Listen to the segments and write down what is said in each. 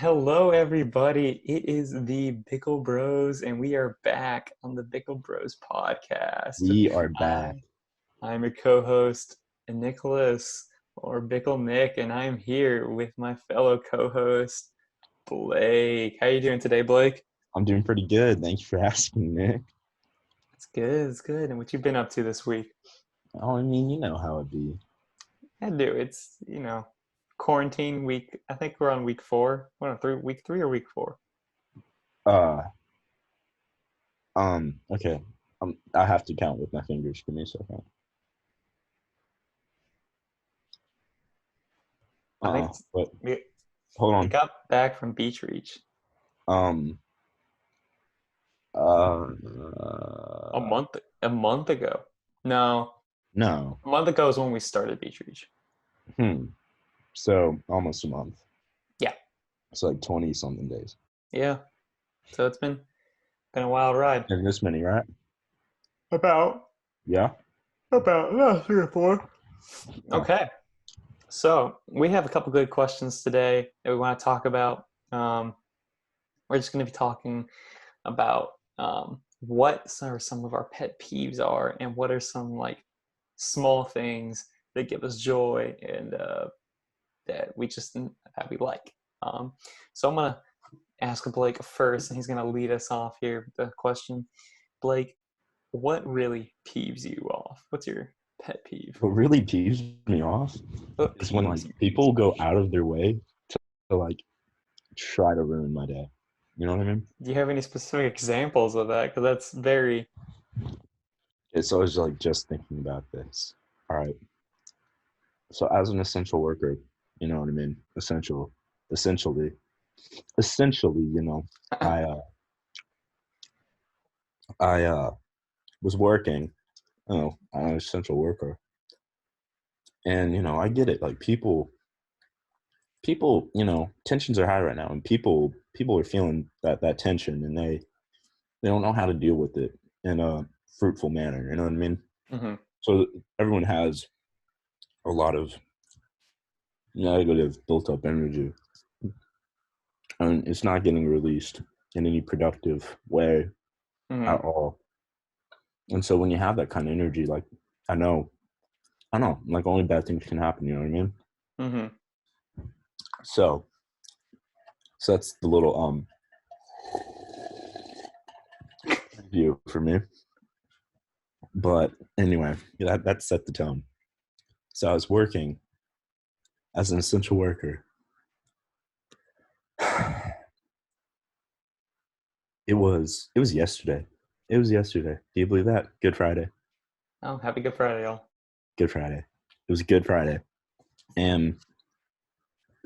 Hello, everybody. It is the Bickle Bros, and we are back on the Bickle Bros podcast. We are back. I'm a co-host, Nicholas, or Bickle Nick, and I'm here with my fellow co-host, Blake. How you doing today, Blake? I'm doing pretty good. Thank you for asking, Nick. It's good. It's good. And what you been up to this week? Oh, I mean, you know how it be. I do. It's quarantine week. I think we're on week 4. Week 3 or week 4? Okay. I have to count with my fingers. Give me a second. I think But we hold on. got back from Beach Reach. Um. A month ago. No. No. A month ago is when we started Beach Reach. So almost a month. Yeah. It's like 20-something days. Yeah. So it's been a wild ride. And this many, right? About 3 or 4. Okay. So we have a couple good questions today that we want to talk about. We're just going to be talking about what some of our pet peeves are, and what are some like small things that give us joy and that we like. So I'm gonna ask Blake first, and he's gonna lead us off here with the question. Blake, what really peeves you off? What's your pet peeve? What really peeves me off is when like people go out of their way to like try to ruin my day. You know what I mean? Do you have any specific examples of that? Because that's very. It's always like just thinking about this. All right. So as an essential worker, you know what I mean? Essentially, you know, I was working. I'm an essential worker, and you know, I get it. Like people, you know, tensions are high right now, and people are feeling that tension, and they don't know how to deal with it in a fruitful manner. You know what I mean? Mm-hmm. So everyone has a lot of negative built up energy, and it's not getting released in any productive way at all. And so when you have that kind of energy, like I know, like only bad things can happen. You know what I mean? Mm-hmm. So that's the little view for me. But anyway, that set the tone. So I was working as an essential worker. It was yesterday. It was yesterday. Do you believe that? Good Friday. Oh, happy Good Friday, y'all. Good Friday. It was Good Friday. And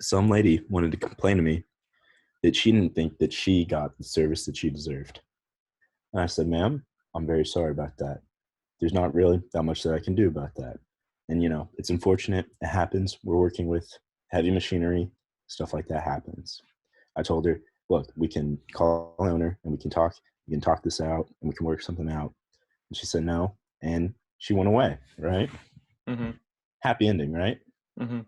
some lady wanted to complain to me that she didn't think that she got the service that she deserved. And I said, ma'am, I'm very sorry about that. There's not really that much that I can do about that. And, you know, it's unfortunate. It happens. We're working with heavy machinery. Stuff like that happens. I told her, look, we can call the owner and we can talk this out and we can work something out. And she said no. And she went away, right? Mm-hmm. Happy ending, right? Mm-hmm.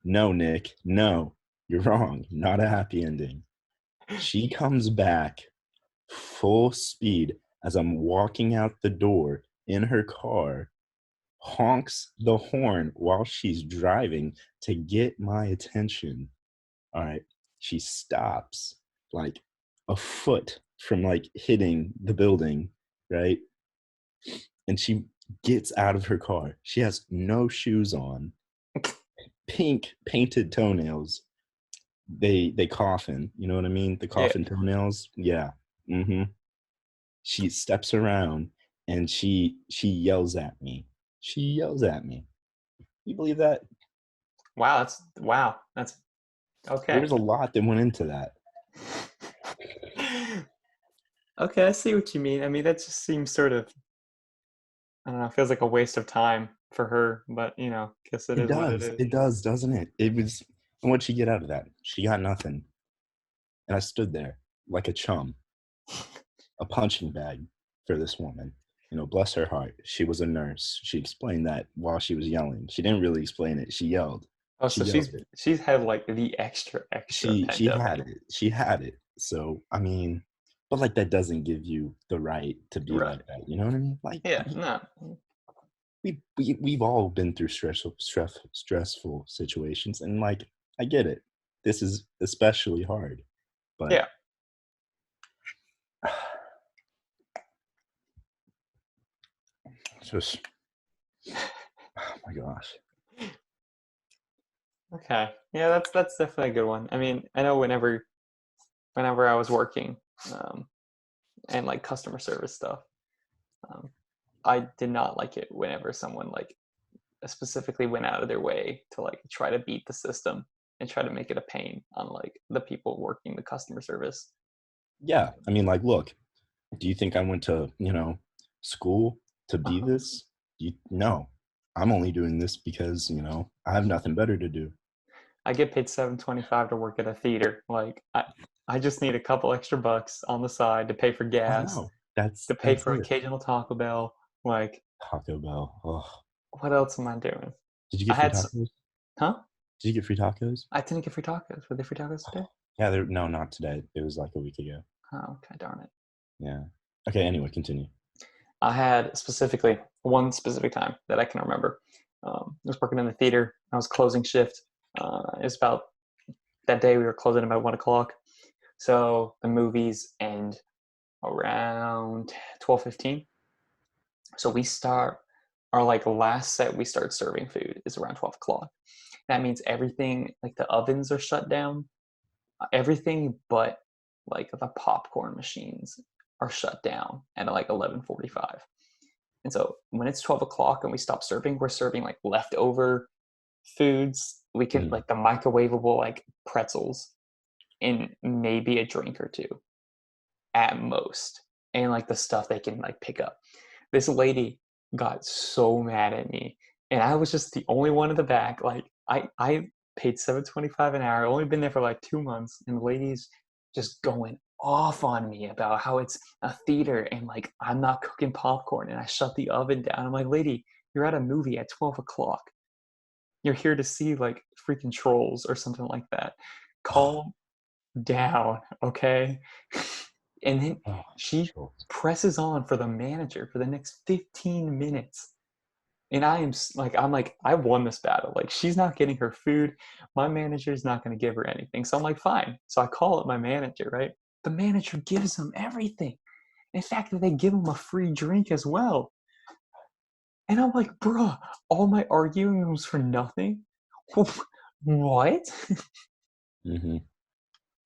No, Nick, no, you're wrong. Not a happy ending. She comes back full speed as I'm walking out the door in her car, honks the horn while she's driving to get my attention. All right. She stops like a foot from like hitting the building, right? And she gets out of her car. She has no shoes on, pink painted toenails. They coffin, you know what I mean? The coffin toenails. Yeah. Mm-hmm. She steps around and she yells at me. She yells at me. You believe that? Wow, that's okay. There was a lot that went into that. Okay, I see what you mean. I mean, that just seems sort of, I don't know, feels like a waste of time for her, but you know, guess it is what it is. It does, doesn't it? It was, and what'd she get out of that? She got nothing. And I stood there like a chum, a punching bag for this woman. You know, bless her heart. She was a nurse. She explained that while she was yelling. She didn't really explain it. She yelled. Oh, She so yelled it. she's had like the extra She had pandemic. it. She had it. So I mean, but like that doesn't give you the right to be Right. like that. You know what I mean? Like Yeah. No. we've all been through stressful situations, and like I get it. This is especially hard, but Yeah. just oh my gosh. Okay. Yeah, that's definitely a good one. I mean, I know whenever I was working, um, and like customer service stuff, um, I did not like it whenever someone like specifically went out of their way to like try to beat the system and try to make it a pain on like the people working the customer service. Yeah, I mean, like, look, do you think I went to school to be Uh-huh. this? No, I'm only doing this because I have nothing better to do. I get paid $7.25 to work at a theater. Like I just need a couple extra bucks on the side to pay for I gas, know. to pay That's for it. occasional Taco Bell. Like, Taco Bell. Oh, what else am I doing? did you I get free had, tacos? huh? Did you get free tacos? I didn't get free tacos. Were they free tacos today? Yeah, no, not today. It was like a week ago. Oh, okay, darn it. Yeah. Okay. Anyway, continue. I had specifically one specific time that I can remember. I was working in the theater. I was closing shift. It's about that day we were closing about 1 o'clock. So the movies end around 12:15. So we start our like last set. We start serving food is around 12 o'clock. That means everything like the ovens are shut down. Everything but like the popcorn machines are shut down at like 11:45. And so when it's 12 o'clock and we stop serving, we're serving like leftover foods. We can Mhm. like the microwavable like pretzels and maybe a drink or two at most. And like the stuff they can like pick up. This lady got so mad at me. And I was just the only one in the back. Like I paid $7.25 an hour, only been there for like 2 months, and the lady's just going off on me about how it's a theater and like I'm not cooking popcorn and I shut the oven down. I'm like, lady, you're at a movie at 12 o'clock. You're here to see like freaking trolls or something like that. Oh, Calm down, okay? And then oh, she trolls. presses on for the manager for the next 15 minutes. And I'm like, I won this battle. Like, she's not getting her food. My manager's not going to give her anything. So I'm like, fine. So I call up my manager, right? The manager gives them everything. In fact, they give him a free drink as well. And I'm like, bruh, all my arguing was for nothing? What? Hmm.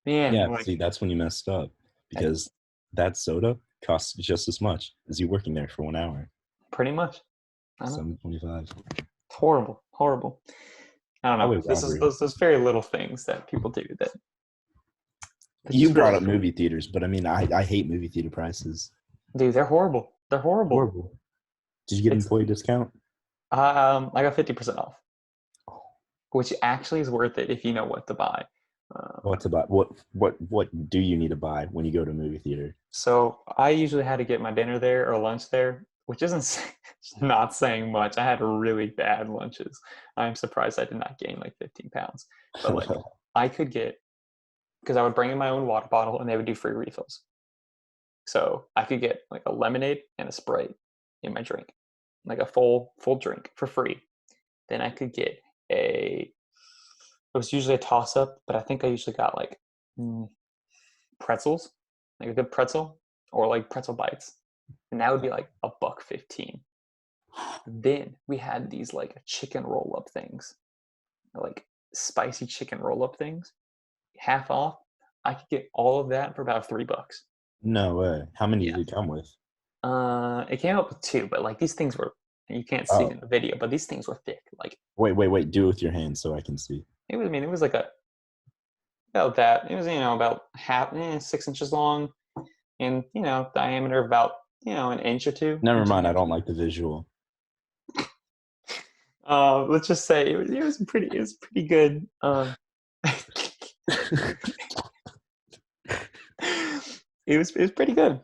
Man, Yeah. like, See, that's when you messed up because that soda costs just as much as you working there for 1 hour. pretty much. I know. $7.25. It's horrible, horrible. I don't know. Highway This is robbery. those very little things that people do that You just brought really, up movie theaters, but I mean, I hate movie theater prices. dude, they're horrible. They're horrible. Horrible. Did you get It's employee discount? I got 50% off, which actually is worth it if you know what to buy. What to buy? What do you need to buy when you go to a movie theater? So I usually had to get my dinner there or lunch there, which isn't not saying much. I had really bad lunches. I'm surprised I did not gain like 15 pounds. But like I could get, because I would bring in my own water bottle and they would do free refills. So I could get like a lemonade and a Sprite in my drink, like a full drink for free. Then I could get a. It was usually a toss up, but I think I usually got like pretzels, like a good pretzel, or like pretzel bites, and that would be like $1.15. Then we had these like chicken roll up things, like spicy chicken roll up things, half off. I could get all of that for about $3. No way. How many Yeah. did it come with? It came up with two, but like these things were, you can't see it Oh, in the video, but these things were thick. Like wait. Do it with your hands so I can see. it was, I mean, it was like a about that. It was, about 6 inches long, and diameter about an inch or two, Never inch and a mind. I half. don't like the visual. Let's just say it was pretty good. It was pretty good.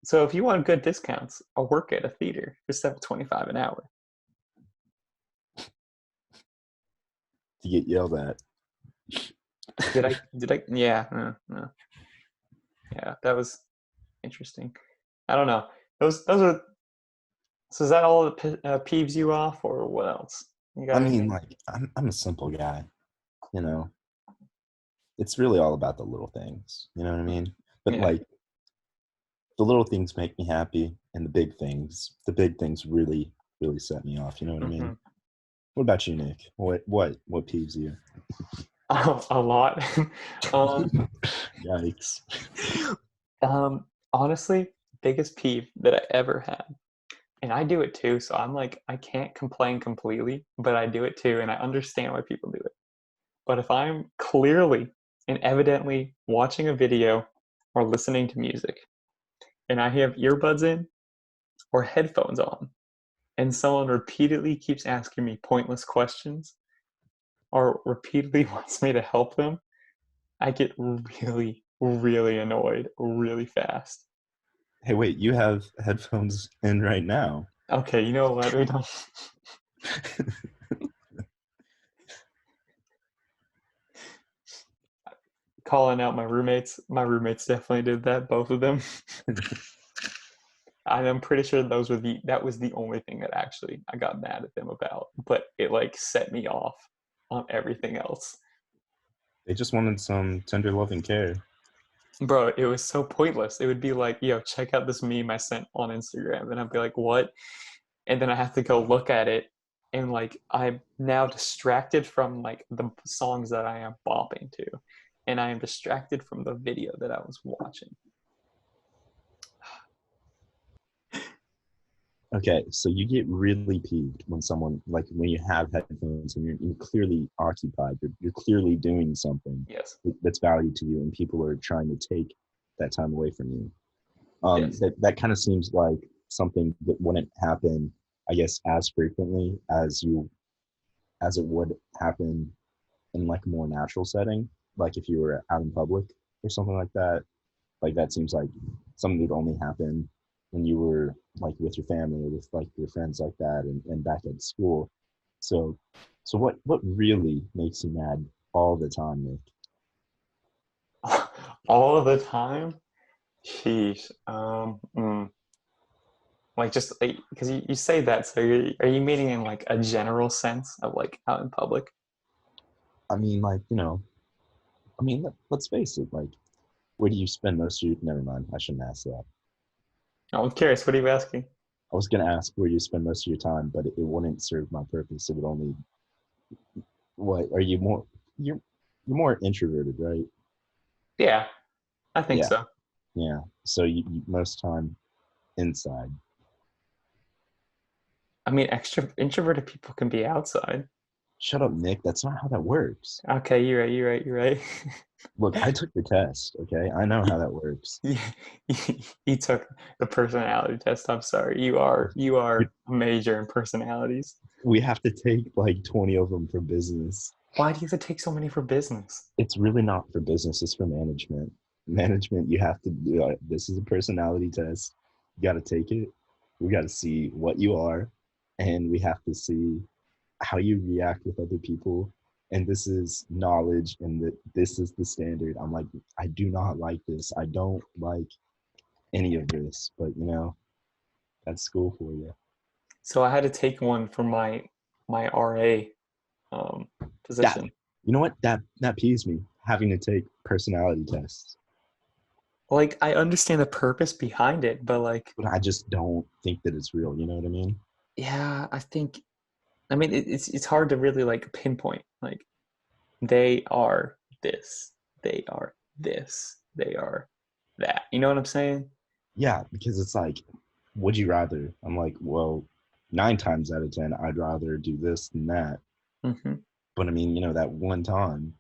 So if you want good discounts, I'll work at a theater for $7.25 an hour. to get yelled at. Yeah. Yeah, that was interesting. I don't know. Those are. So is that all that peeves you off, or what else? You I got mean, anything? like, I'm a simple guy, you know. It's really all about the little things, you know what I mean? But Yeah. like the little things make me happy, and the big things really, really set me off. You know what I mean? Hmm. What about you, Nick? What peeves you? A lot. um, Yikes! honestly, biggest peeve that I ever had, and I do it too. So I'm like, I can't complain completely, but I do it too, and I understand why people do it. But if I'm clearly and evidently watching a video or listening to music, and I have earbuds in or headphones on, and someone repeatedly keeps asking me pointless questions or repeatedly wants me to help them, I get really, really annoyed really fast. Hey, wait, you have headphones in right now. Okay, you know what? We don't. Calling out my roommates. My roommates definitely did that, both of them. And I'm pretty sure that was the only thing that actually I got mad at them about. But it like set me off on everything else. They just wanted some tender loving care. Bro, it was so pointless. It would be like, yo, check out this meme I sent on Instagram. And I'd be like, what? And then I have to go look at it. And like, I'm now distracted from like the songs that I am bopping to. And I am distracted from the video that I was watching. Okay, so you get really peeved when someone, like when you have headphones and you're clearly occupied, you're clearly doing something Yes. that's valued to you, and people are trying to take that time away from you. Yes. That kind of seems like something that wouldn't happen, I guess, as frequently as it would happen in like a more natural setting, like if you were out in public or something like that. Like that seems like something that would only happen when you were like with your family or with like your friends like that, and back at school. So what really makes you mad all the time, Nick? All of the time? Sheesh. Like just like, because you say that, so are you meaning in like a general sense of like out in public? I mean, like, I mean, let's face it, like, where do you spend most of your, never mind, I shouldn't ask that. Oh, I'm curious. What are you asking? I was gonna ask where you spend most of your time, but it wouldn't serve my purpose. It would only, what are you more, you're more introverted, right? Yeah, I think Yeah, so. yeah. So you most time inside. I mean, extra introverted people can be outside. Shut up, Nick. That's not how that works. Okay, you're right. You're right. You're right. Look, I took the test, okay? I know how that works. you, you took the personality test. I'm sorry. You are a major in personalities. We have to take like 20 of them for business. Why do you have to take so many for business? It's really not for business, it's for management. Management, you have to do this is a personality test. You got to take it. We got to see what you are, and we have to see how you react with other people. And this is knowledge, and this is the standard. I'm like, I do not like this. I don't like any of this, but that's school for you. So I had to take one for my RA um, That position. you know what that peeves me, having to take personality tests. Like I understand the purpose behind it, but like, But I just don't think that it's real. You know what I mean? yeah, I think. I mean, it's hard to really like pinpoint. Like they are this, they are this, they are that. You know what I'm saying? Yeah, because it's like, would you rather? I'm like, well, 9 times out of 10, I'd rather do this than that. Mm-hmm. But I mean, that one time,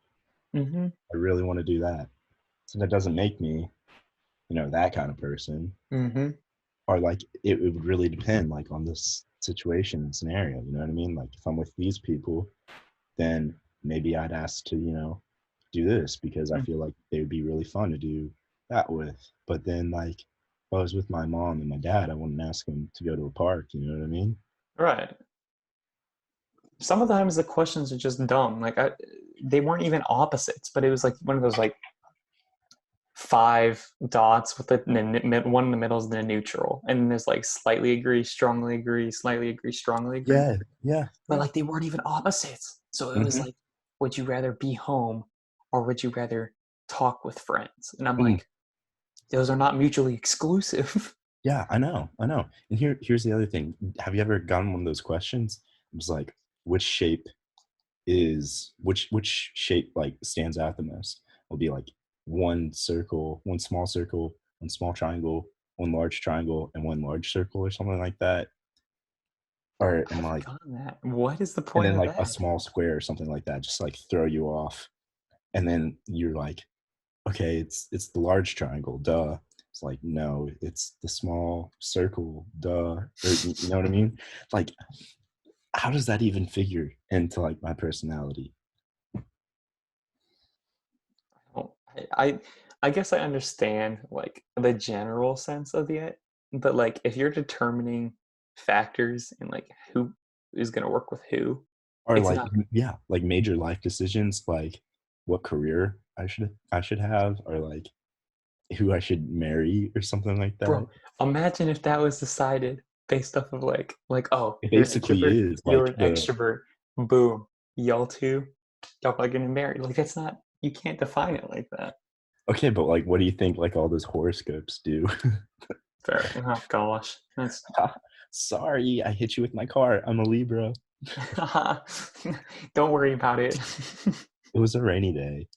Mm-hmm. I really want to do that. So that doesn't make me, that kind of person. Mm-hmm. Or like, it would really depend, like, on this situation and scenario. You know what I mean? Like, if I'm with these people, then maybe I'd ask to, do this because I feel like they would be really fun to do that with. But then, like, if I was with my mom and my dad, I wouldn't ask them to go to a park. You know what I mean? Right. sometimes the questions are just dumb. Like they weren't even opposites, but it was like one of those like five dots with one in the middle is the neutral, and then there's like slightly agree, strongly agree, slightly agree, strongly agree. Yeah, yeah. But like they weren't even opposites. So it was Hmm. like, would you rather be home or would you rather talk with friends? And I'm Mm, like, those are not mutually exclusive. yeah, I know, I know. And here's the other thing. Have you ever gotten one of those questions? It was like, which shape like stands out the most? It'll be like one circle, one small circle, one small triangle, one large triangle, and one large circle, or something like that. Or and I've like gotten that. What is the and point then of like a that? small square or something like that, just like throw you off. And then you're like, okay, it's the large triangle, duh. It's like, no, it's the small circle, duh. Or you know what I mean? Like, how does that even figure into like my personality? Oh, I guess I understand like the general sense of it, but like if you're determining factors and like who is going to work with who, Or it's like, not. yeah, like major life decisions, like what career I should have, or like who I should marry or something like that. Bro, imagine if that was decided based off of like oh, It you're an basically introvert, is you're like an the extrovert, boom, y'all two, y'all are getting married. Like that's not, you can't define it like that. okay, but like what do you think like all those horoscopes do? Fair. Oh gosh, that's Sorry, I hit you with my car. I'm a Libra. don't worry about it. It was a rainy day.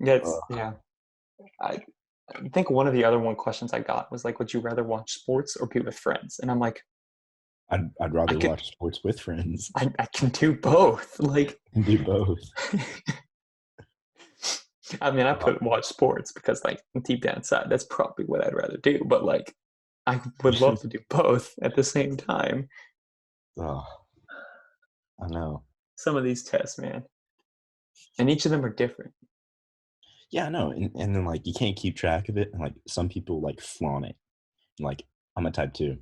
That's Ugh, yeah. I I think one of the other one questions I got was like, would you rather watch sports or be with friends? And I'm like, I'd I rather could, watch sports with friends I can do both. Like, and do both. I mean, I Uh, put watch sports because like deep down inside, that's probably what I'd rather do. But like, I would love to do both at the same time. oh, I know. Some of these tests, man, and each of them are different. Yeah, I know. And then like you can't keep track of it. And like some people like flaunt it. Like I'm a type two.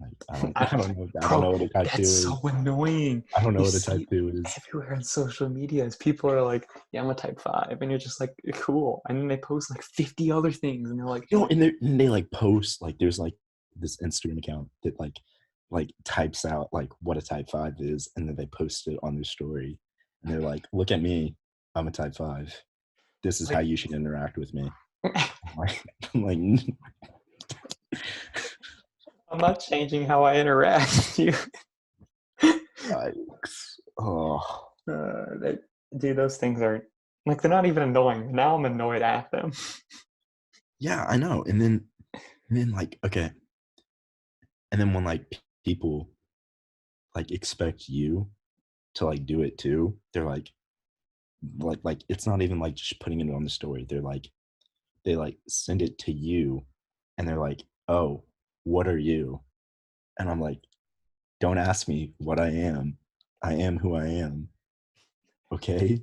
Like I don't I, I don't bro, know what a type that's two so is. annoying. I don't know You what a type see two is. everywhere on social media as people are like, yeah, I'm a type five. And you're just like, cool. And then they post like 50 other things and they're like, No, and they like post like there's like this Instagram account that like types out like what a type five is, and then they post it on their story, and they're like, "Look at me, I'm a type five. This is how like, you should interact with me." I'm like, I'm like, I'm not changing how I interact with you. yikes. Oh, They, dude, those things are like, they're not even annoying. Now I'm annoyed at them. yeah, I know. And then like okay, and then when like people like expect you to like do it too, they're like it's not even like just putting it on the story. They like send it to you and they're like, "Oh, what are you?" And I'm like, "Don't ask me what I am. I am who I am." Okay?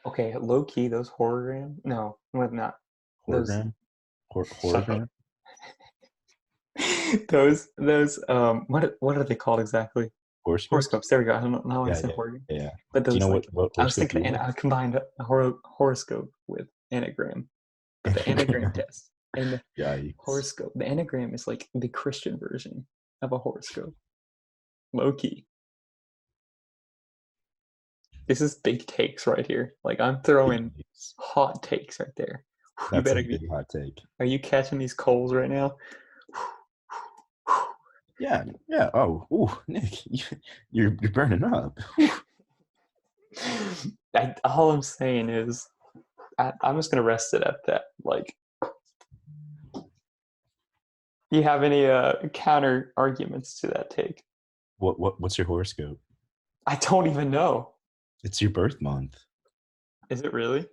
Okay, low key, those hologram. No, what not? Those, Horogram? shut up. Horogram? Those what are they called exactly? Horoscopes? Horoscopes. There we go. I don't know why I Yeah, said yeah, horoscope. yeah. But Do you those know like, what I was horoscope thinking you the, are? I combined a horoscope with anagram, but the anagram Anagram. test and the Yikes. horoscope. The anagram is like the Christian version of a horoscope. Low key. This is big takes right here. Like I'm Big throwing yikes. hot takes right there. You That's a better be. big hot take. Are you catching these coals right now? Yeah, yeah. Oh, ooh, Nick, you're burning up. Whew. All I'm saying is, I'm just gonna rest it at that. Like, you have any counter arguments to that take? What's your horoscope? I don't even know. It's your birth month. Is it really?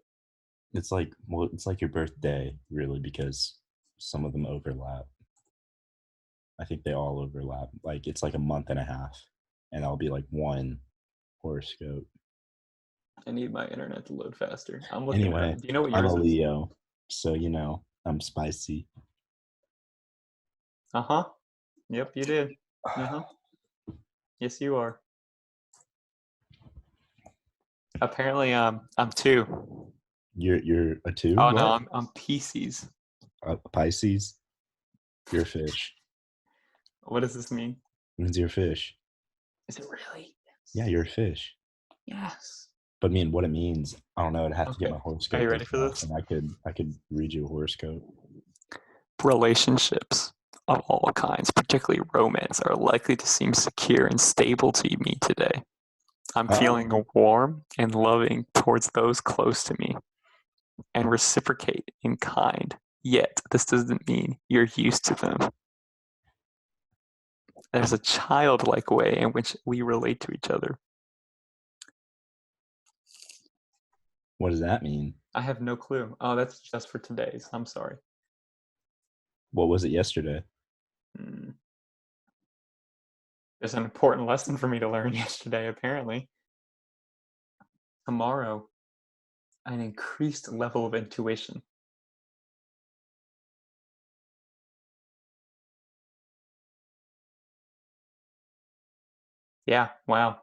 It's like, well, it's like your birthday, really, because some of them overlap. I think they all overlap. Like it's like a month and a half, and I'll be like one horoscope. I need my internet to load faster. I'm looking it up. Anyway, Do you know what I'm a yours is? Leo, so I'm spicy. Uh huh. Yep, you did. Uh-huh. Yes, you are. Apparently, I'm two. You're a two? Oh no, What? I'm Pisces. A Pisces? You're a fish. What does this mean? It means you're a fish. Is it really? Yeah, you're a fish. Yes. But I mean, what it means, I don't know. I'd have to get Okay. my Are you horoscope ready looked for up, this? and I could read you a horoscope. Relationships of all kinds, particularly romance, are likely to seem secure and stable to me today. I'm Oh, feeling warm and loving towards those close to me and reciprocate in kind. Yet, this doesn't mean you're used to them. There's a childlike way in which we relate to each other. what does that mean? I have no clue. Oh, that's just for today's. I'm sorry. What was it yesterday? Hmm. There's an important lesson for me to learn yesterday, apparently. Tomorrow, an increased level of intuition. Yeah, wow.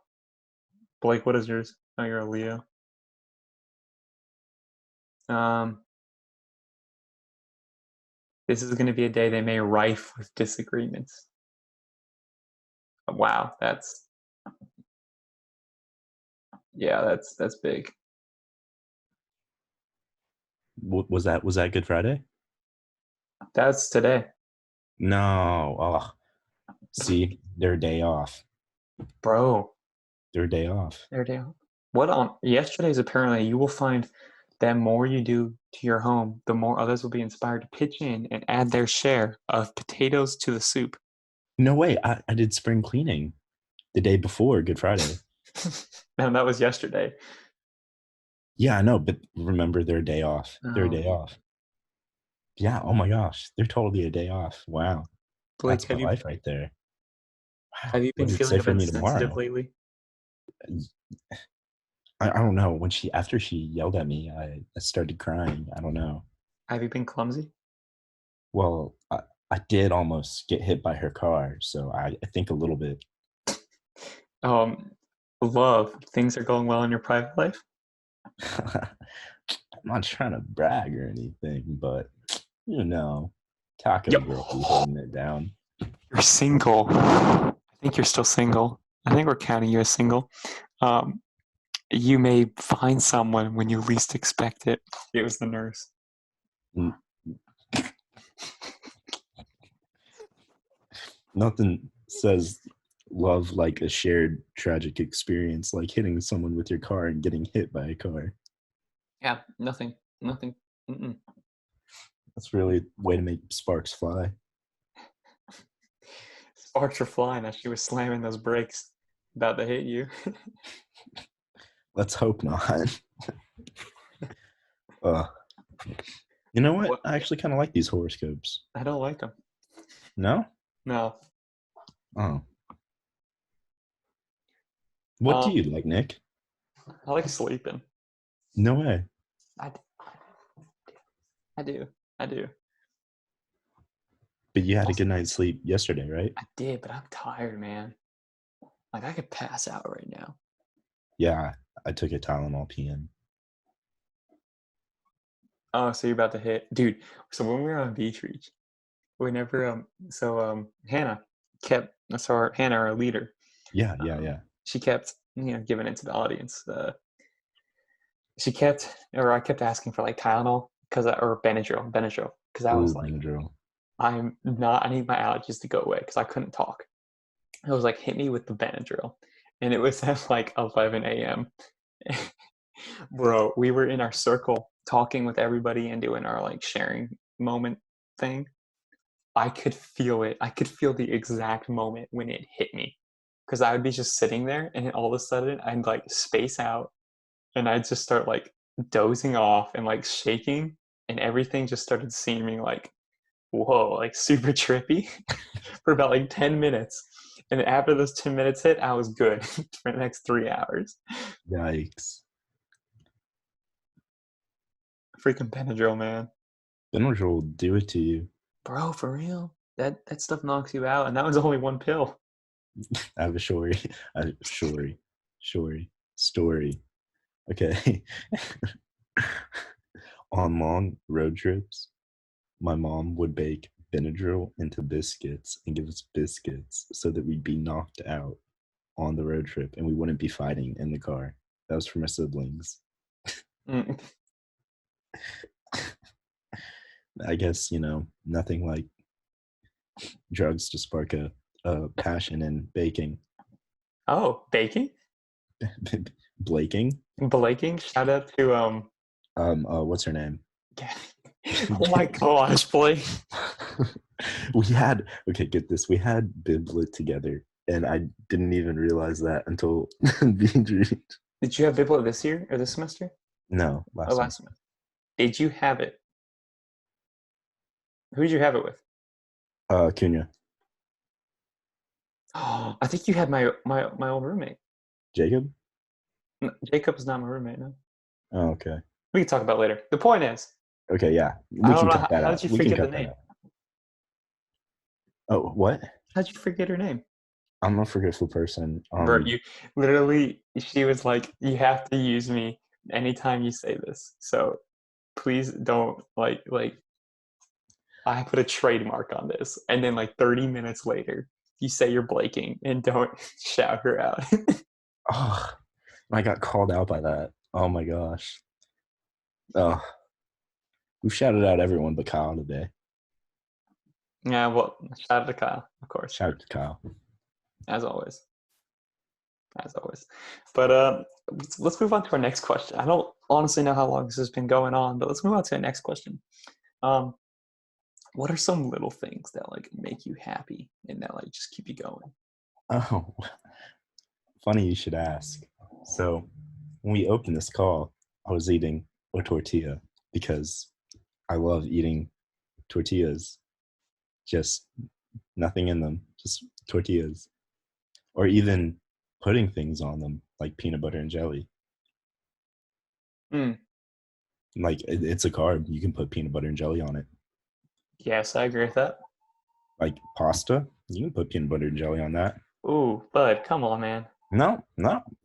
Blake, what is yours? Oh, you're a Leo. Um, this is going to be a day they may rife with disagreements. Wow, that's big. Was that Good Friday? That's today, No. Oh, see, their day off. bro. Their day off. There, down. What on yesterday's apparently you will find that more you do to your home, the more others will be inspired to pitch in and add their share of potatoes to the soup. No way. I did spring cleaning the day before Good Friday. And that was yesterday. Yeah, I know, but remember their day off. Their Oh, day off. Yeah. Oh my gosh, they're totally a day off. Wow, Blake, that's my life right there. have Wow. you What been did it feeling say a for bit me sensitive tomorrow? lately? I don't know. When she after she yelled at me, I started crying. I don't know. Have you been clumsy? Well, I did almost get hit by her car, so I think a little bit. Um, love, things are going well in your private life? I'm not trying to brag or anything, but taco Yep. girl be holding it down. You're single. I think you're still single. I think we're counting you as single. Um, you may find someone when you least expect it. It was the nurse. N- Nothing says love like a shared tragic experience, like hitting someone with your car and getting hit by a car. Yeah, nothing. Mm-mm. That's really a way to make sparks fly. Sparks were flying as she was slamming those brakes, about to hit you. Let's hope not. uh, you know what? What? I actually kind of like these horoscopes. I don't like them. No? No. Oh. What do Um, you like, Nick? I like sleeping. No way. I, I do. I do. But you had a Also, good night's sleep yesterday, right? I did, but I'm tired, man. Like I could pass out right now. Yeah, I took a Tylenol PM. Oh, so you're about to hit, dude. So when we were on Beach Reach, whenever Hannah kept Hannah, our leader, Yeah, yeah, um, yeah. she kept giving it to the audience. She kept, or I kept asking for like Tylenol or Benadryl, because I was Ooh, like, Benadryl. I need my allergies to go away because I couldn't talk. I was like, hit me with the Benadryl, and it was at like 11 a.m. Bro, we were in our circle talking with everybody and doing our like sharing moment thing. I could feel it. I could feel the exact moment when it hit me. Because I would be just sitting there and then all of a sudden I'd like space out and I'd just start like dozing off and like shaking and everything just started seeming like, whoa, like super trippy for about like 10 minutes. And after those 10 minutes hit, I was good for the next 3 hours. Yikes. Freaking Benadryl, man. Benadryl will do it to you. Bro, for real? That stuff knocks you out, and that was only one pill. I have a story. Story. Okay. On long road trips, my mom would bake Benadryl into biscuits and give us biscuits so that we'd be knocked out on the road trip and we wouldn't be fighting in the car. That was for my siblings. Mm. I guess, nothing like drugs to spark a passion in baking. Oh, baking? Blaking? Blaking? Shout out to What's her name? oh my gosh, Blake. We had, okay, get this. We had Biblet together, and I didn't even realize that until being treated. Did you have Biblet this year or this semester? No, Or last last semester. semester? Did you have it? Who did you have it with? Cunha. Oh, I think you had my old roommate. Jacob? No, Jacob is not my roommate, no. Oh, okay. We can talk about it later. The point is, Okay, yeah. I We don't can know cut that how out. did you We can forget the cut that name? out. Oh, what? How did you forget her name? I'm a forgetful person. Bro, you literally, she was like, you have to use me anytime you say this. So please don't like I put a trademark on this. And then like 30 minutes later, you say you're blaking and don't shout her out. oh, I got called out by that. Oh my gosh. Oh, we've shouted out everyone but Kyle today. Yeah, well, shout out to Kyle, of course, Shout out to Kyle. as always. As always. But let's move on to our next question. I don't honestly know how long this has been going on, but let's move on to the next question. Um, what are some little things that like make you happy and that like just keep you going? Oh, funny you should ask. So, when we opened this call, I was eating a tortilla because I love eating tortillas. Just nothing in them, just tortillas. Or even putting things on them, like peanut butter and jelly. Mm, Like, it's a carb. You can put peanut butter and jelly on it. yes, I agree with that. Like pasta, you can put peanut butter and jelly on that. Ooh, bud, come on, man. No,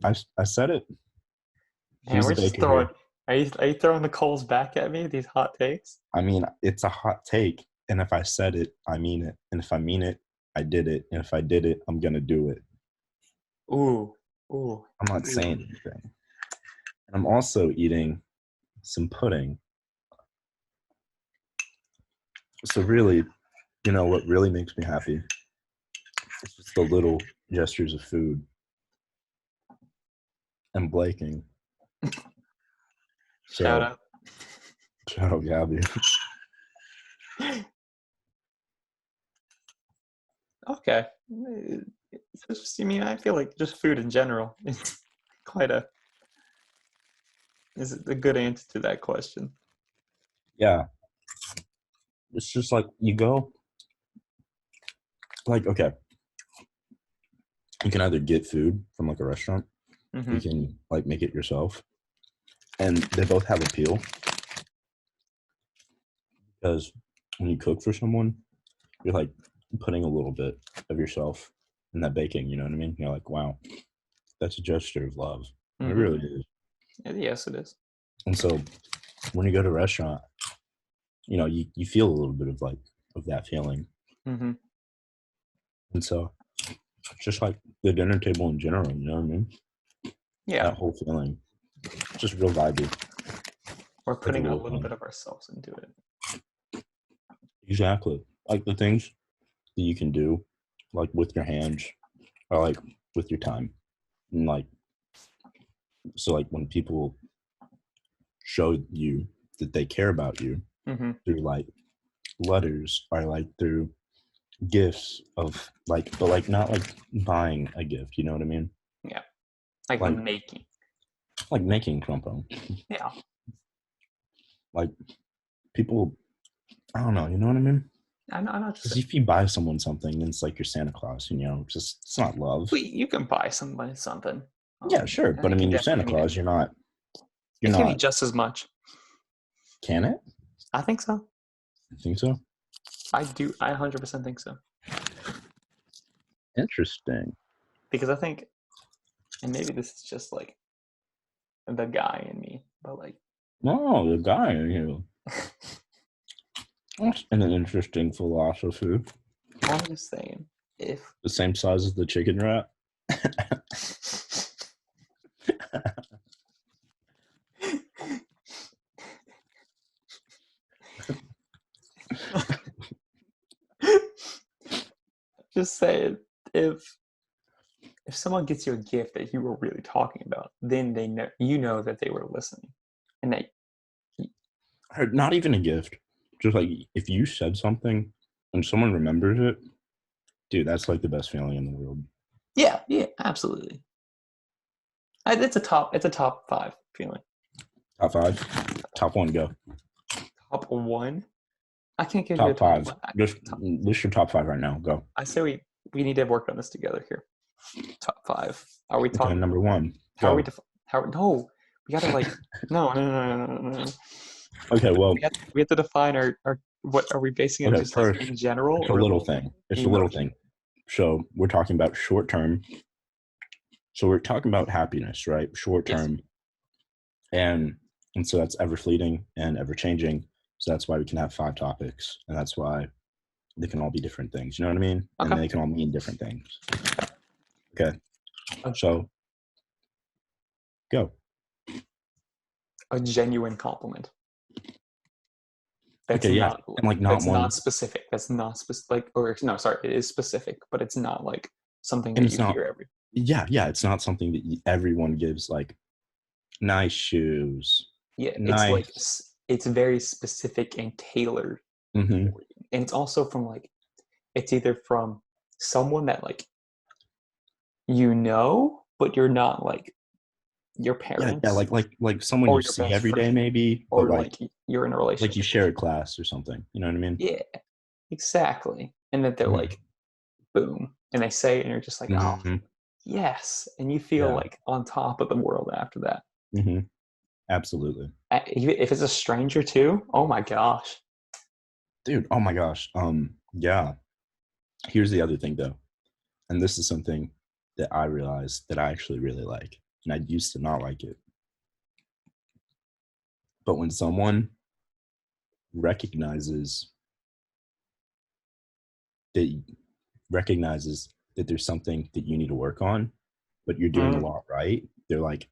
I said it. Man, Who's we're the just baker throwing. here? Are you throwing the coals back at me? These hot takes. I mean, it's a hot take. And if I said it, I mean it. And if I mean it, I did it. And if I did it, I'm going to do it. Ooh, ooh. I'm not saying anything. And I'm also eating some pudding. So, really, what really makes me happy is just the little gestures of food and blaking. Shout So, out. shout out Gabby. Okay. It's just, I mean, I feel like just food in general is quite is a good answer to that question. Yeah. It's just like you go, like, okay, you can either get food from like a restaurant, Mm-hmm. you can like make it yourself. And they both have appeal because when you cook for someone, you're like putting a little bit of yourself in that baking, you know what I mean? You're like, wow, that's a gesture of love. And it Mm-hmm. really is. Yes, it is. And so when you go to a restaurant, you feel a little bit of like of that feeling. Mm-hmm. And so it's just like the dinner table in general, you know what I mean? Yeah, That whole feeling. Just real vibey. we're Like a putting a real little fun. bit of ourselves into it. Exactly. Like the things that you can do, like with your hands or like with your time. And like, so like when people show you that they care about you Mm-hmm. through like letters or like through gifts of like, but like not like buying a gift, you know what I mean? Yeah, like Like, making. like making crumpet. Yeah, Like people, I don't know, you know what I mean? I know. Because if you buy someone something, then it's like you're Santa Claus, just it's not love. You can buy somebody something. Yeah, sure, And but I it can mean, you're Santa definitely mean it. Claus. You're It can be not. just as much. Can it? I think so. I think so. I do. I 100% think so. Interesting. Because I think, and maybe this is just like the guy in me, but like, Oh, the guy in you. That's an interesting philosophy. I'm just saying, if The same size as the chicken wrap. just saying, if someone gets you a gift that you were really talking about, then they know that they were listening, and that Or not even a gift. Just like if you said something and someone remembers it, dude, that's like the best feeling in the world. yeah, absolutely. It's a top 5 feeling. Top 5, top 1, go. Top 1. I can't give you a Top top 5. 1. Just list your top 5 right now. Go. I say we need to work on this together here. Top 5. Are we Okay, talking? number 1. How are we? Go. No, we gotta like. No, no, no, no, no, no. Okay, well, We have to define our. What are we basing it okay, just like first, in general it's a or little like thing. It's a little emotion? thing. So we're talking about short term. So we're talking about happiness, right? Short Yes. term. And so that's ever fleeting and ever changing. So that's why we can have 5 topics. And that's why they can all be different things. You know what I mean? And Okay. they can all mean different things. Okay. A, So go. a genuine compliment. That's Okay, yeah. not And like not one, specific. That's not specific. Like, or no, sorry, it is specific, but it's not like something and that it's you not, hear every. yeah, it's not something that everyone gives, like nice shoes, Yeah, it's like nice. it's very specific and tailored Mm-hmm. for you, and it's also from like it's either from someone that like but you're not like your Yeah, parents like someone or you your see best every day, friend maybe, but or like you're in a like you relationship share with. a class or something. You know what I mean? Yeah, exactly. And that they're Mm-hmm. like, boom, and they say it, and you're just like, oh, Mm-hmm. yes, and you feel Yeah. like on top of the world after that. Mm-hmm. Absolutely. Even if it's a stranger too, oh my gosh. Dude, oh my gosh. Yeah. Here's the other thing though. And this is something that I realized that I actually really like. And I used to not like it. But when someone recognizes that recognizes that there's something that you need to work on, but you're doing a Mm, lot right, they're like,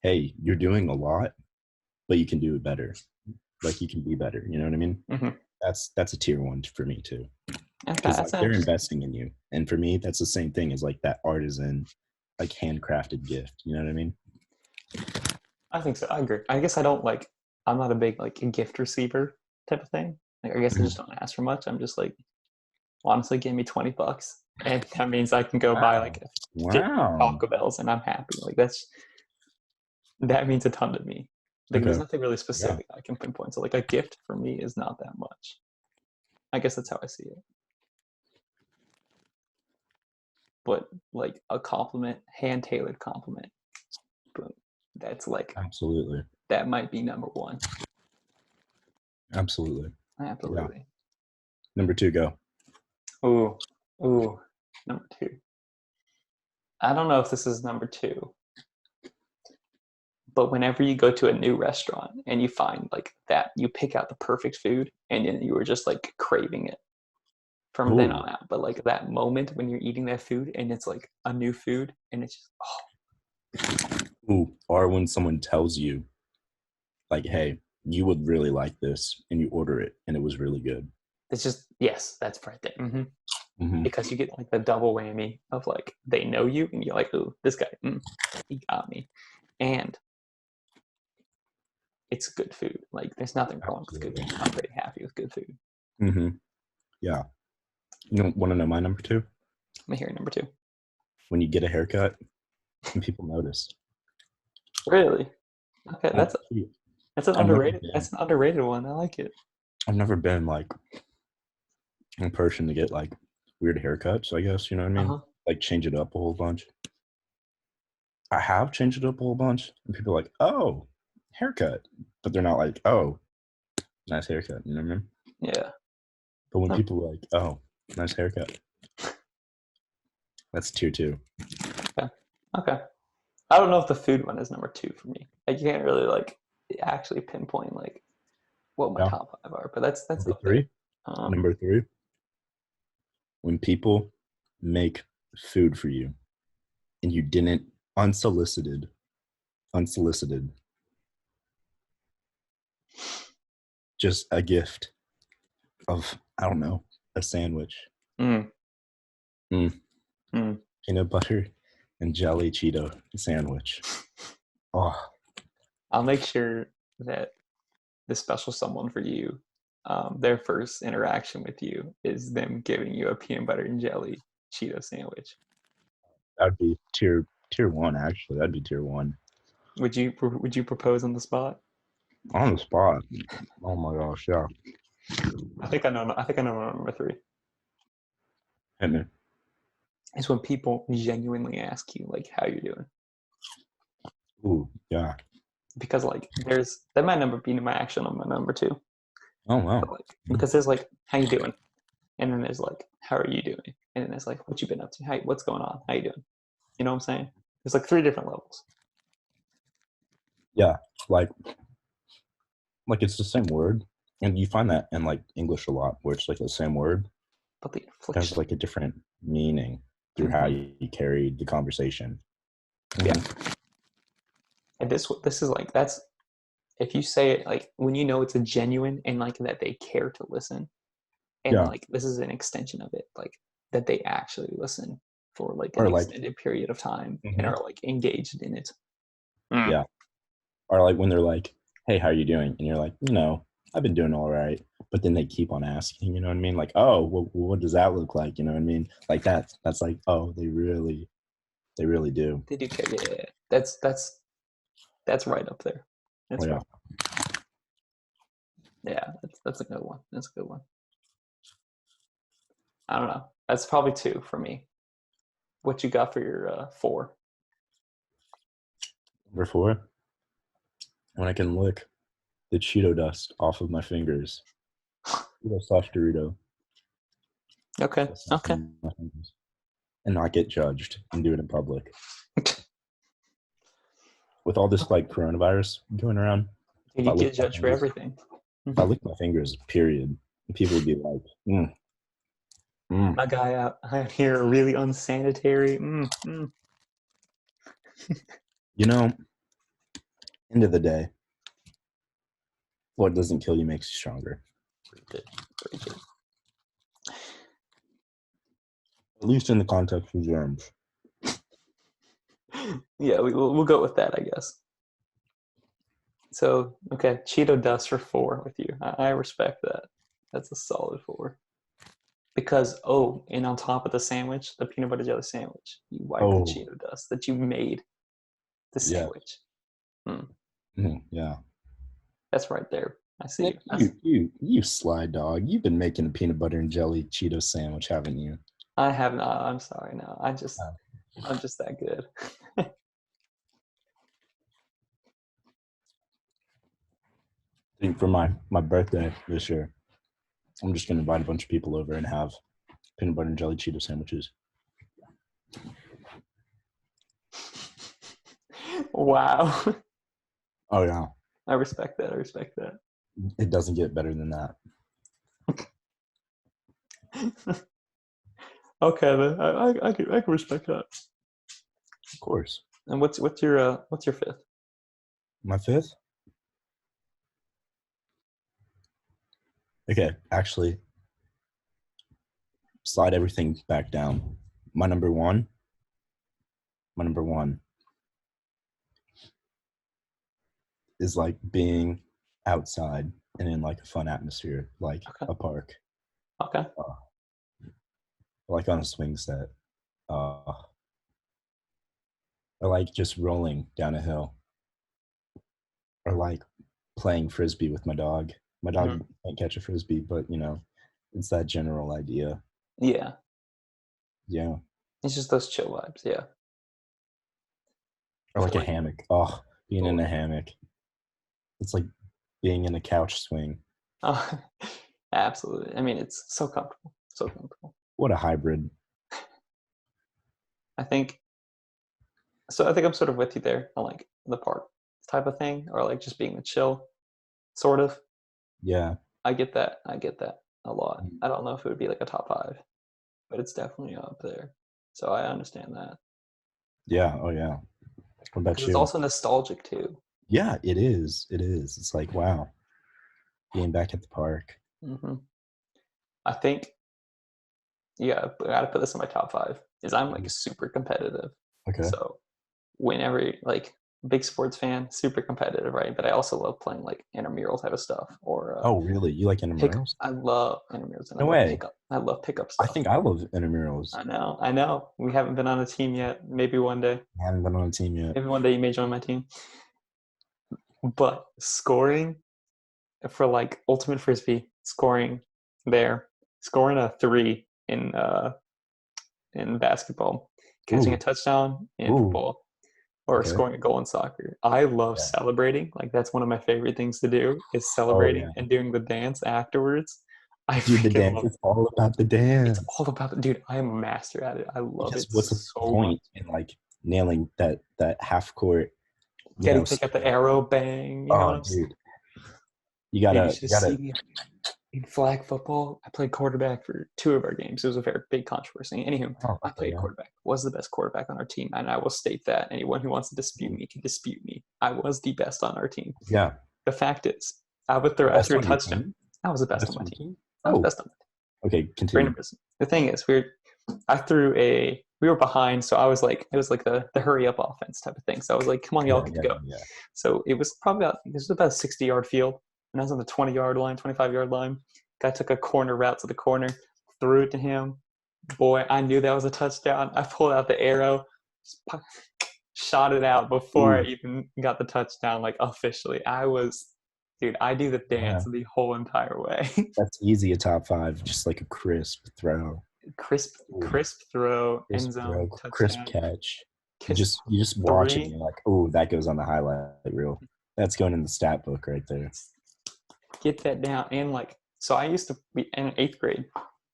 hey, you're doing a lot, but you can do it better. Like you can be better. You know what I mean? mm-hmm. That's a tier 1 for me too. Okay, Because that's like they're interesting. investing in you. And for me, that's the same thing as like that artisan, like handcrafted gift. You know what I mean? I think so. I agree. I guess I don't like. I'm not a big like gift receiver type of thing. Like, I guess I just Mhm. don't ask for much. I'm just like, honestly, give me $20, and that means I can go buy Wow. like 50 Wow. Taco Bells, and I'm happy. Like that means a ton to me. Like there's Okay. nothing really Yeah. specific I can pinpoint. So like a gift for me is not that much. I guess that's how I see it. But like a compliment, hand tailored compliment, boom. That's like Absolutely. that might be number one. Absolutely. Yeah. Absolutely. Number 2, go. Ooh, ooh, number two. I don't know if this is number two, but whenever you go to a new restaurant and you find like that, you pick out the perfect food and then you were just like craving it from then Ooh. on out. But like that moment when you're eating that food and it's like a new food and it's just, Ooh. Or when someone tells you, like, hey, you would really like this, and you order it, and it was really good. it's just, yes, that's right there. Mm-hmm. Because you get like the double whammy of like they know you and you're like, ooh, this guy, he got me. And it's good food. Like there's nothing wrong with good Absolutely. food. I'm pretty happy with good food. Mm-hmm. Yeah. You know, want to know my number 2? I'm hearing number two. When you get a haircut and people notice. Really? Okay, Dude, that's an I've never underrated. been. That's an underrated one. I like it. I've never been like a person to get like weird haircuts. I guess you know what I Uh mean. huh. Like change it up a whole bunch. I have changed it up a whole bunch, and people are like, "Oh, haircut," but they're not like, "Oh, nice haircut." You know what I mean? Yeah. But when Huh. people are like, "Oh, nice haircut," That's tier 2. Okay. Okay. I don't know if the food one is number 2 for me. I can't really like actually pinpoint like what my Yeah. top 5 are, but that's Number up there. 3. Number 3. When people make food for you and you didn't unsolicited, just a gift of, I don't know, a sandwich. Mm, Mm. mm. Peanut butter and jelly Cheeto sandwich. Oh, I'll make sure that the special someone for you, their first interaction with you is them giving you a peanut butter and jelly Cheeto sandwich. that'd be tier 1, actually. That'd be tier 1. Would you propose on the spot? On the spot. Oh my gosh, yeah. I think I know number 3 Hit me. is when people genuinely ask you like how you're doing, Ooh, yeah. because like there's that might number be my actual number 2, Oh wow. but like because there's like how you doing, and then there's like how are you doing, and then there's like what you been up to, what's going on, how you doing, you know what I'm saying? There's like 3 different levels, Yeah, like it's the same word, and you find that in like English a lot, where it's like the same word but the has inflection. like a different meaning through how Hmm. you carry the conversation. Yeah, Mhm. and this is like that's if you say it like when you know it's a genuine and like that they care to listen, and Yeah, like this is an extension of it, like that they actually listen for like an or like, extended period of time and mhm, are like engaged in it. Mm. yeah, or like when they're like, "Hey, how are you doing?" and you're like, I've been doing all right," but then they keep on asking. You know what I mean? Like, "Oh, what does that look like?" You know what I mean? Like that's like, oh, they really do. They do care. Yeah, yeah, yeah. That's right up there. Oh That's yeah. right. Yeah, that's a good one. That's a good one. I don't know. That's probably 2 for me. What you got for your 4? Number 4, when I can lick the Cheeto dust off of my fingers. Cheeto slash Dorito. Okay. Dust off of Okay. my fingers. And not get judged and do it in public. With all this like coronavirus going around, Dude, if you I lick get my judged for fingers, everything. if I lick my fingers, period, people would be like, mm. My guy out here really unsanitary. You know, end of the day, what doesn't kill you makes you stronger. Preach it. Preach it. At least in the context of germs. Yeah, we'll go with that, I guess. So, okay, Cheeto dust for 4 with you. I respect that. That's a solid 4. Because, oh, and on top of the sandwich, the peanut butter jelly sandwich, you wipe the Oh, Cheeto dust that you made the yeah. sandwich. Mm, Yeah. that's right there. I see Nick, you. That's, you sly dog. You've been making a peanut butter and jelly Cheeto sandwich, haven't you? I have not. I'm sorry. No, Uh, I'm just that good. I think for my birthday this year, I'm just gonna invite a bunch of people over and have peanut butter and jelly Cheeto sandwiches. Wow. Oh yeah, I respect that. I respect that. it doesn't get better than that. Okay, then I can respect that. Of course. And what's your 5th? My 5th. Okay, actually, slide everything back down. My number one. My number one is like being outside and in like a fun atmosphere, like Okay. a park, Okay. uh, like on a swing set, uh, or like just rolling down a hill, or like playing frisbee with my dog. My Mhm. dog can't catch a frisbee, but it's that general idea. Yeah. Yeah, It's just those chill vibes. Yeah. or like a For you. hammock. Oh, being in For a you. hammock. It's like being in a couch swing. Oh, absolutely. I mean, it's so comfortable. So comfortable. What a hybrid. I think so. I think I'm sort of with you there on like the park type of thing, or like just being the chill, sort of. Yeah. I get that. I get that a lot. Mm. I don't know if it would be like a top five, but it's definitely up there. So I understand that Yeah. Oh yeah. What about because it's you? also nostalgic too. Yeah, it is. It is. It's like, wow, being back at the park. Hmm. I think yeah, I got to put this in my top five. Is I'm like Mhm. super competitive. Okay. So whenever like big sports fan, super competitive, right? But I also love playing like intramural type of stuff or Oh, really? You like pick. intramurals? I love intramurals and I No love way. pickup. I love pickup I stuff. think I love intramurals. I know. I know. We haven't been on a team yet. Maybe one day. I haven't been on a team yet. Maybe one day you may join my team. But scoring for like ultimate frisbee, scoring there, scoring a three in basketball, catching a Ooh, touchdown in ooh. football, or Okay. scoring a goal in soccer. I love Yeah. celebrating. Like that's one of my favorite things to do is Oh celebrating yeah. and doing the dance afterwards. I Dude, the freaking dance love it. is all about the It's dance. all about dude, I am a master at it. I love Because it what's the so much. point in like nailing that half court, Getting to get the spin? arrow bang, you know what Oh, I'm saying? dude, you Dude, you gotta should you have gotta. seen me in flag football. I played quarterback for two of our games. It was a very big controversy. Anywho, Oh, I okay, played yeah, quarterback, was the best quarterback on our team, and I will state that. Anyone who wants to dispute ooh, me can dispute me. I was the best on our team. yeah. The fact is, The I best threw a on your touchdown. team. I was the The best on best my on your team. team. I was Oh, best on my team. okay. Brandon Continue. Brisson. The thing is, we were behind, so I was like, it was like the hurry up offense type of thing. So I was like, come on, y'all, Yeah, get to yeah, go. yeah. So it was about a 60-yard field, and I was on the 20-yard line, 25-yard line. Guy took a corner route to the corner, threw it to him. Boy, I knew that was a touchdown. I pulled out the arrow, shot it out before I Ooh, even got the touchdown, like officially. Dude, I do the yeah. dance the whole entire way. That's easy. A top five, just like a crisp throw. crisp, Ooh, crisp throw, crisp end zone, throw, crisp touchdown, catch. You kiss just you just watch it and three. you're like, oh, that goes on the highlight reel. That's going in the stat book right there. Get that down. And like, so I used to be in eighth grade.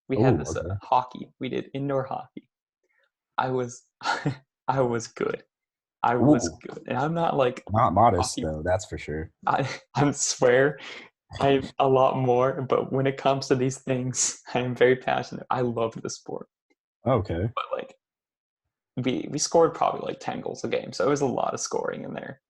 We had Oh, this okay. hockey. We did indoor hockey. I was, I was good. I was Ooh, good, and I'm not like not modest hockey. though. That's for sure. I swear, I'm a lot more. But when it comes to these things, I am very passionate. I love the sport, Okay. but like we scored probably like 10 goals a game, so it was a lot of scoring in there.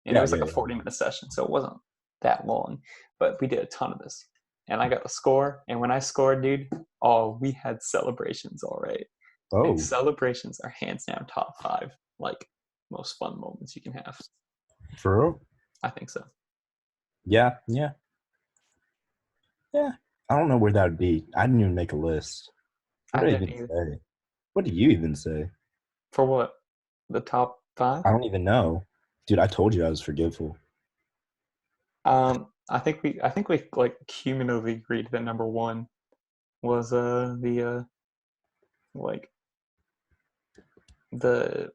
And it Yeah, was yeah, like a yeah. 40-minute session, so it wasn't that long. But we did a ton of this, and I got the score. And when I scored, dude, oh, we had celebrations, all right. And Oh, celebrations are hands down top five, like most fun moments you can have. for real? I think so. Yeah, yeah, yeah. I don't know where that would be. I didn't even make a list. What I did I didn't even either. say? What do you even say? For what? The top five? I don't even know. Dude, I told you I was forgetful. I think we like cumulatively agreed that number one was the like the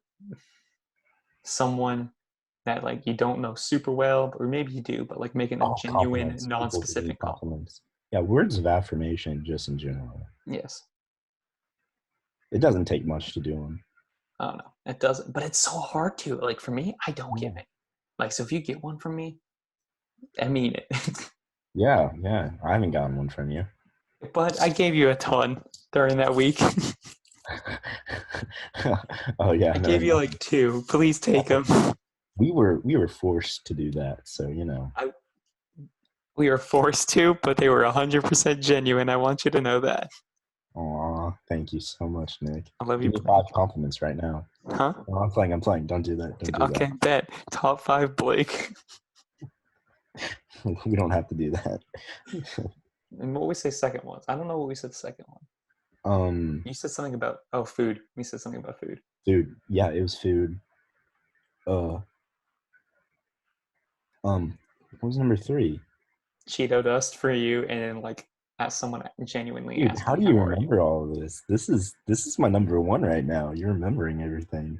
someone that like you don't know super well, or maybe you do, but like making a Oh, genuine, compliments. People giving you non-specific compliment. compliments. Yeah, words of affirmation just in general. Yes. It doesn't take much to do them. I don't know. It doesn't, but it's so hard to. Like for me, I don't give Yeah. it. Like so, if you get one from me, I mean it. Yeah, yeah. I haven't gotten one from you. But I gave you a ton during that week. Oh yeah, I never gave you mind. like two. Please take them. We were forced to do that, so I We were forced to, but they were 100% genuine. I want you to know that. Aw, thank you so much, Nick. I love you, Give me Blake. 5 compliments right now. Huh? No, I'm playing. I'm playing. Don't do that. Don't do that. Okay, bet. Top five, Blake. We don't have to do that. And what we say second was? I don't know what we said second one. um, You said something about food. We said something about food. dude, yeah, it was food. Uh, what was number three? Cheeto dust for you, and then like as someone genuinely Dude, how asking do how you are you. remember all of this? This is my number one right now. You're remembering everything.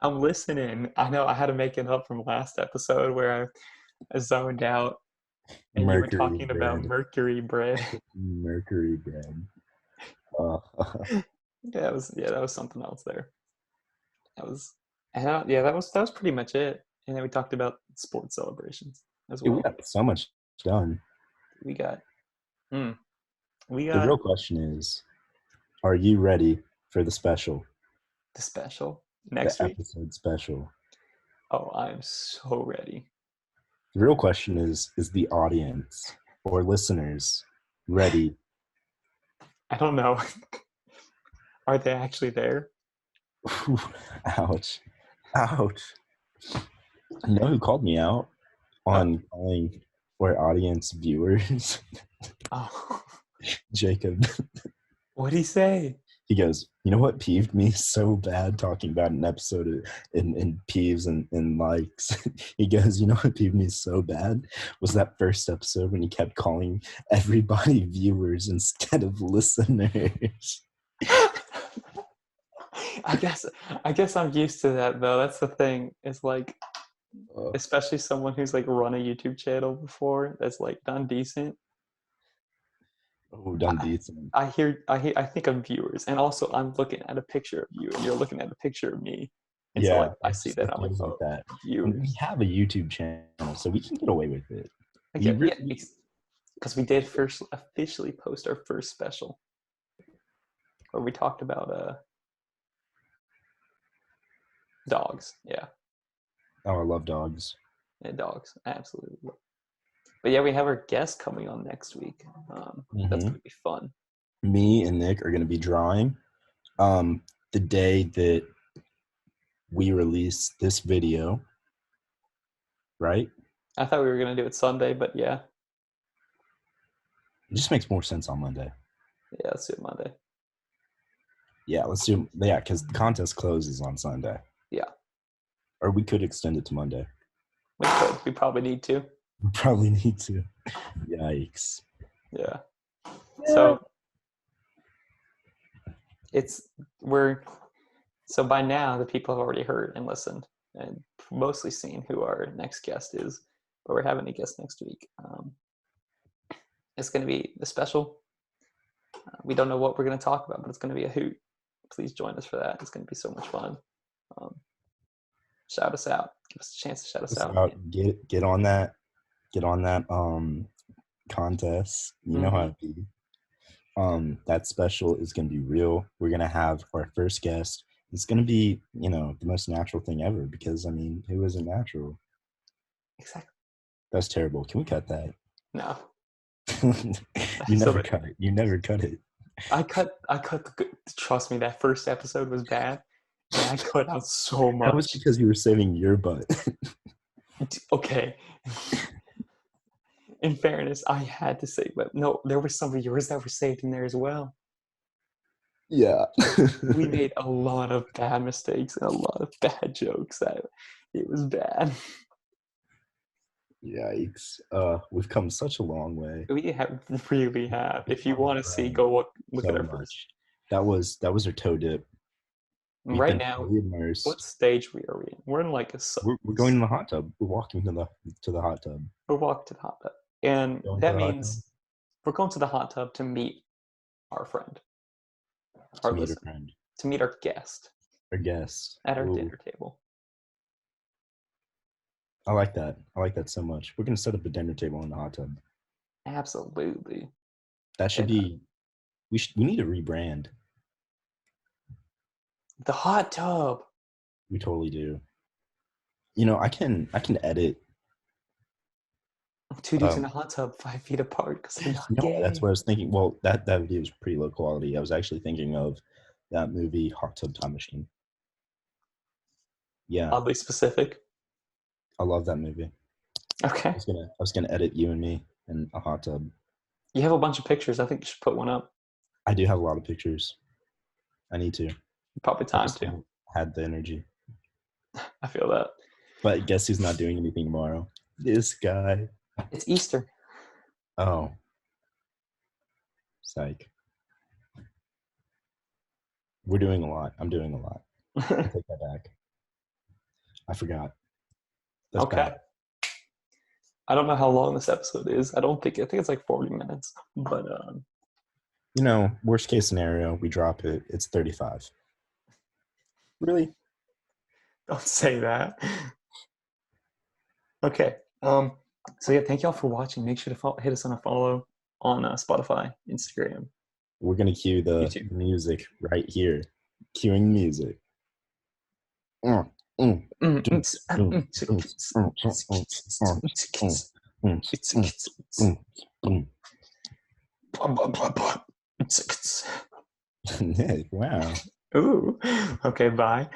I'm listening. I know I had to make it up from last episode where I zoned out, and you were Mercury talking about bread. mercury bread. Mercury bread. Uh, that was something else there. That was yeah, that was pretty much it. And then we talked about sports celebrations as Dude, we well. got so much done. We got mm, we The real got question is, are you ready for the special, the special the next week. episode special? Oh, I'm so ready. The real question is the audience or listeners ready? I don't know. Are they actually there? Whew, ouch. Ouch. You know who called me out Uh, on calling for audience viewers? oh, Jacob. what'd he say? He goes, you know what peeved me so bad talking about an episode in peeves and likes? He goes, you know what peeved me so bad was that first episode when he kept calling everybody viewers instead of listeners. I guess I guess I'm used to that though. That's the thing. It's like Uh, especially someone who's like run a YouTube channel before that's like done decent. oh, done I, decent. I think of viewers, and also I'm looking at a picture of you, and you're looking at a picture of me, and so like Yeah, I see that it I'm like, feels like oh, that. And we viewers. have a YouTube channel, so we can get away with it. Like, We yeah, really, because we did first officially post our first special where we talked about dogs. Yeah, oh, I love dogs. yeah, dogs, absolutely. But yeah, we have our guest coming on next week. That's Hmm. gonna be fun. Me and Nick are going to be drawing. The day that we release this video, right? I thought we were gonna do it Sunday, but yeah, It just makes more sense on Monday. yeah, let's do it Monday. Yeah, let's do. Yeah, because the contest closes on Sunday, Yeah, or we could extend it to Monday. we could. We probably need to. We probably need to. Yikes. Yeah. Yeah. So it's we're so by now the people have already heard and listened and mostly seen who our next guest is, but we're having a guest next week. It's going to be a special. We don't know what we're going to talk about, but it's going to be a hoot. Please join us for that. It's going to be so much fun. Um, shout us out. Give us a chance to shout us Just out. out, get on that. Get on that contest. You know how it be. That special is gonna be real. We're gonna have our first guest. It's gonna be, the most natural thing ever because I mean, who isn't natural? Exactly. That's terrible. Can we cut that? No. You So never cut it. You never cut it. I cut trust me, that first episode was bad. And I cut out so That was much. because you were saving your butt. Okay. In fairness, I had to say, but no, there were some of yours that were saved in there as well. Yeah. We made a lot of bad mistakes and a lot of bad jokes. That it was bad. Yikes. We've come such a long way. We really have. If you want to see, Grown go look at so our first. much. That was our toe dip. We've Right been now, fully what immersed. stage are we in? We're in like a We're going in the hot tub. We're walking to the hot tub. we're walking to the hot tub, and Going to that the hot tub means we're going to the hot tub to meet our friend, to our meet a listener, friend to meet our guest or guest. at our Ooh, dinner table. I like that. I like that so much. We're gonna set up a dinner table in the hot tub. Absolutely. That should And be. We need to rebrand. the hot tub. We totally do. I can edit. Two dudes in Um, a hot tub, 5 feet apart, because they're not that's gay. what I was thinking. Well, that video was pretty low quality. I was actually thinking of that movie, Hot Tub Time Machine. Yeah, Oddly specific. I love that movie. Okay. I was gonna edit you and me in a hot tub. You have a bunch of pictures. I think you should put one up. I do have a lot of pictures. I need to. Probably I time just to. haven't had the energy. I feel that. But guess who's not doing anything tomorrow? This guy. It's Easter. Oh, psych. We're doing a lot. I'm doing a lot. I take that back. I forgot. That's Okay. bad. I don't know how long this episode is. I think it's like 40 minutes. But Worst case scenario, we drop it. It's 35. Really? Don't say that. Okay. So yeah, thank y'all for watching. Make sure to hit us on a follow on Spotify, Instagram, We're going to cue the YouTube. music right here. Cueing music. Mm, mm, dum, dum, dum, mm. Nick, wow. Ooh. Okay, bye.